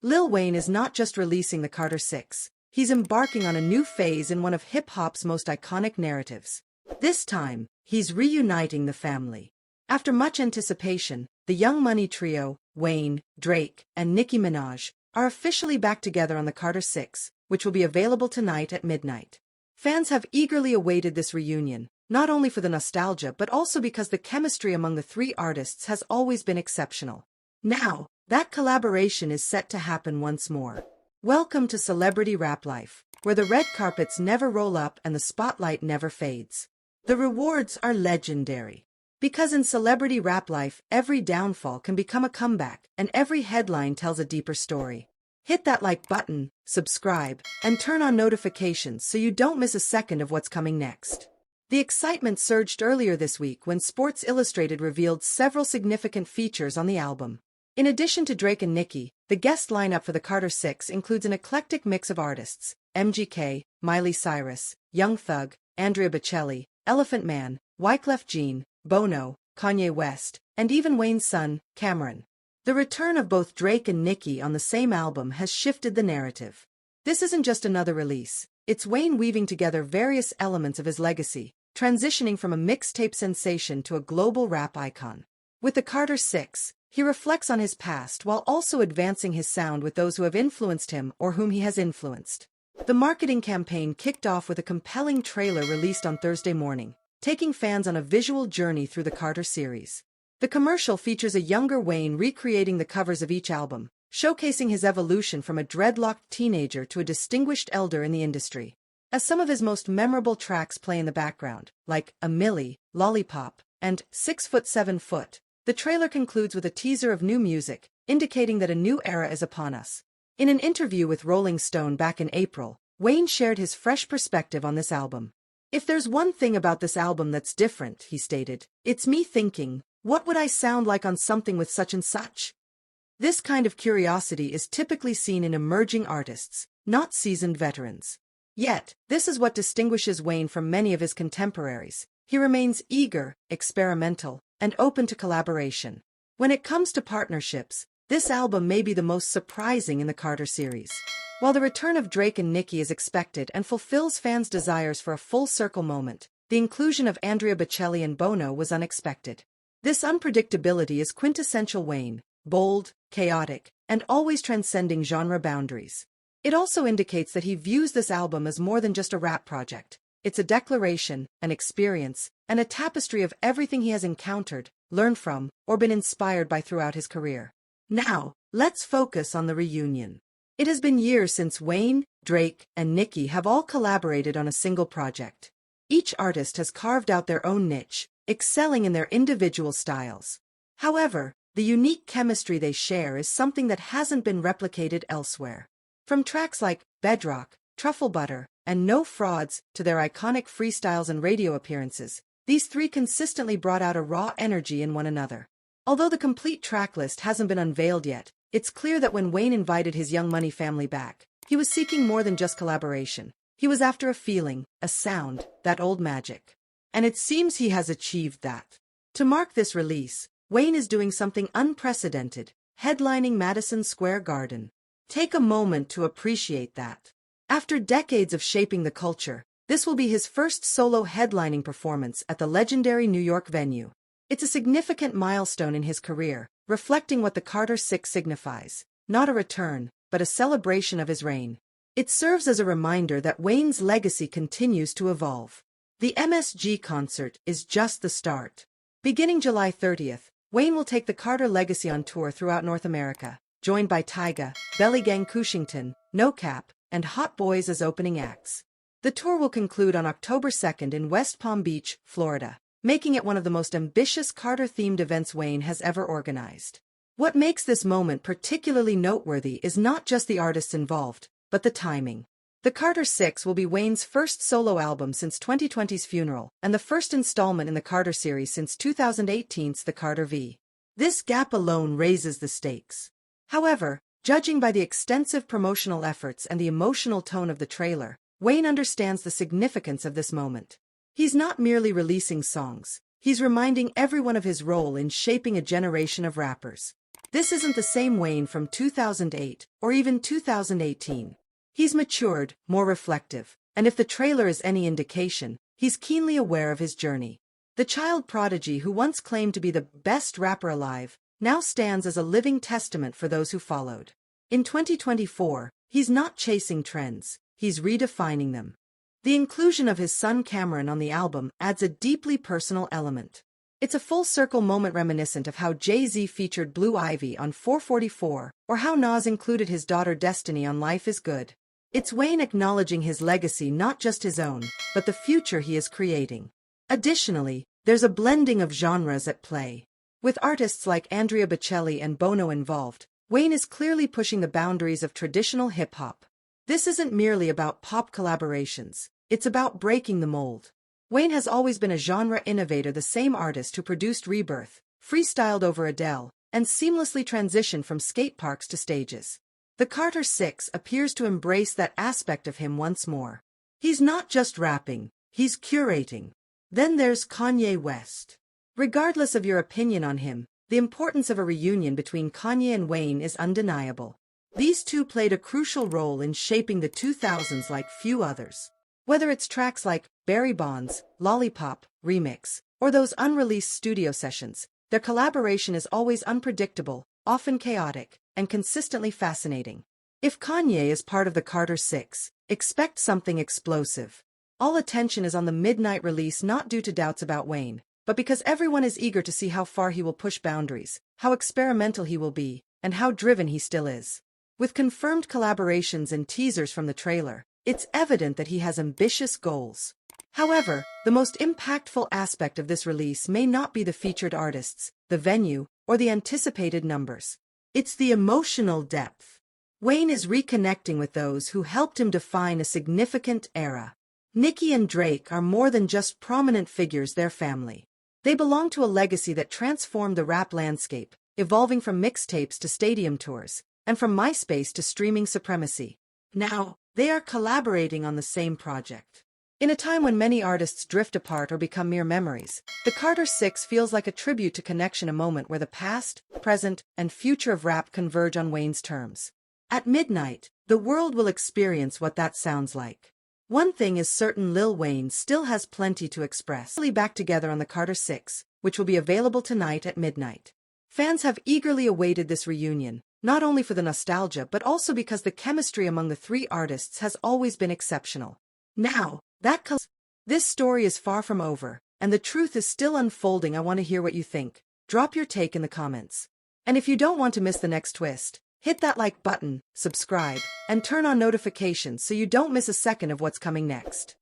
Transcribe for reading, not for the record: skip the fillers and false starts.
Lil Wayne is not just releasing the Carter 6, he's embarking on a new phase in one of hip-hop's most iconic narratives. This time, he's reuniting the family. After much anticipation, the Young Money trio, Wayne, Drake, and Nicki Minaj, are officially back together on the Carter 6, which will be available tonight at midnight. Fans have eagerly awaited this reunion, not only for the nostalgia but also because the chemistry among the three artists has always been exceptional. Now, that collaboration is set to happen once more. Welcome to celebrity rap life, where the red carpets never roll up and the spotlight never fades. The rewards are legendary. Because in celebrity rap life, every downfall can become a comeback, and every headline tells a deeper story. Hit that like button, subscribe, and turn on notifications so you don't miss a second of what's coming next. The excitement surged earlier this week when Sports Illustrated revealed several significant features on the album. In addition to Drake and Nicki, the guest lineup for the Carter 6 includes an eclectic mix of artists: MGK, Miley Cyrus, Young Thug, Andrea Bocelli, Elephant Man, Wyclef Jean, Bono, Kanye West, and even Wayne's son, Kameron. The return of both Drake and Nicki on the same album has shifted the narrative. This isn't just another release, it's Wayne weaving together various elements of his legacy, transitioning from a mixtape sensation to a global rap icon. With the Carter 6, he reflects on his past while also advancing his sound with those who have influenced him or whom he has influenced. The marketing campaign kicked off with a compelling trailer released on Thursday morning, taking fans on a visual journey through the Carter series. The commercial features a younger Wayne recreating the covers of each album, showcasing his evolution from a dreadlocked teenager to a distinguished elder in the industry. As some of his most memorable tracks play in the background, like "A Milli," "Lollipop," and "6 Foot 7 Foot," the trailer concludes with a teaser of new music, indicating that a new era is upon us. In an interview with Rolling Stone back in April, Wayne shared his fresh perspective on this album. "If there's one thing about this album that's different," he stated, "it's me thinking, what would I sound like on something with such and such?" This kind of curiosity is typically seen in emerging artists, not seasoned veterans. Yet, this is what distinguishes Wayne from many of his contemporaries. He remains eager, experimental, and open to collaboration. When it comes to partnerships, this album may be the most surprising in the Carter series. While the return of Drake and Nicki is expected and fulfills fans' desires for a full-circle moment, the inclusion of Andrea Bocelli and Bono was unexpected. This unpredictability is quintessential Wayne, bold, chaotic, and always transcending genre boundaries. It also indicates that he views this album as more than just a rap project. It's a declaration, an experience, and a tapestry of everything he has encountered, learned from, or been inspired by throughout his career. Now, let's focus on the reunion. It has been years since Wayne, Drake, and Nicki have all collaborated on a single project. Each artist has carved out their own niche, excelling in their individual styles. However, the unique chemistry they share is something that hasn't been replicated elsewhere. From tracks like Bedrock, Truffle Butter, and No Frauds to their iconic freestyles and radio appearances, these three consistently brought out a raw energy in one another. Although the complete tracklist hasn't been unveiled yet, it's clear that when Wayne invited his Young Money family back, he was seeking more than just collaboration. He was after a feeling, a sound, that old magic. And it seems he has achieved that. To mark this release, Wayne is doing something unprecedented, headlining Madison Square Garden. Take a moment to appreciate that. After decades of shaping the culture, this will be his first solo headlining performance at the legendary New York venue. It's a significant milestone in his career, reflecting what the Carter 6 signifies, not a return, but a celebration of his reign. It serves as a reminder that Wayne's legacy continues to evolve. The MSG concert is just the start. Beginning July 30th, Wayne will take the Carter legacy on tour throughout North America, joined by Tyga, Belly Gang Cushington, No Cap, and Hot Boys as opening acts. The tour will conclude on October 2nd in West Palm Beach, Florida, making it one of the most ambitious Carter-themed events Wayne has ever organized. What makes this moment particularly noteworthy is not just the artists involved, but the timing. The Carter 6 will be Wayne's first solo album since 2020's Funeral, and the first installment in the Carter series since 2018's The Carter V. This gap alone raises the stakes. However, judging by the extensive promotional efforts and the emotional tone of the trailer, Wayne understands the significance of this moment. He's not merely releasing songs, he's reminding everyone of his role in shaping a generation of rappers. This isn't the same Wayne from 2008 or even 2018. He's matured, more reflective, and if the trailer is any indication, he's keenly aware of his journey. The child prodigy who once claimed to be the best rapper alive now stands as a living testament for those who followed. In 2024, he's not chasing trends, he's redefining them. The inclusion of his son Kameron on the album adds a deeply personal element. It's a full-circle moment reminiscent of how Jay-Z featured Blue Ivy on 444, or how Nas included his daughter Destiny on Life is Good. It's Wayne acknowledging his legacy, not just his own, but the future he is creating. Additionally, there's a blending of genres at play. With artists like Andrea Bocelli and Bono involved, Wayne is clearly pushing the boundaries of traditional hip-hop. This isn't merely about pop collaborations, it's about breaking the mold. Wayne has always been a genre innovator, the same artist who produced Rebirth, freestyled over Adele, and seamlessly transitioned from skate parks to stages. The Carter 6 appears to embrace that aspect of him once more. He's not just rapping, he's curating. Then there's Kanye West. Regardless of your opinion on him, the importance of a reunion between Kanye and Wayne is undeniable. These two played a crucial role in shaping the 2000s like few others. Whether it's tracks like Barry Bonds, Lollipop, Remix, or those unreleased studio sessions, their collaboration is always unpredictable, often chaotic, and consistently fascinating. If Kanye is part of the Carter 6, expect something explosive. All attention is on the midnight release, not due to doubts about Wayne, but because everyone is eager to see how far he will push boundaries, how experimental he will be, and how driven he still is. With confirmed collaborations and teasers from the trailer, it's evident that he has ambitious goals. However, the most impactful aspect of this release may not be the featured artists, the venue, or the anticipated numbers. It's the emotional depth. Wayne is reconnecting with those who helped him define a significant era. Nicki and Drake are more than just prominent figures, they're family. They belong to a legacy that transformed the rap landscape, evolving from mixtapes to stadium tours, and from MySpace to streaming supremacy. Now, they are collaborating on the same project. In a time when many artists drift apart or become mere memories, the Carter 6 feels like a tribute to connection, a moment where the past, present, and future of rap converge on Wayne's terms. At midnight, the world will experience what that sounds like. One thing is certain: Lil Wayne still has plenty to express. Back together on the Carter 6, which will be available tonight at midnight. Fans have eagerly awaited this reunion, not only for the nostalgia but also because the chemistry among the three artists has always been exceptional. Now, this story is far from over, and the truth is still unfolding. I want to hear what you think. Drop your take in the comments. And if you don't want to miss the next twist, hit that like button, subscribe, and turn on notifications so you don't miss a second of what's coming next.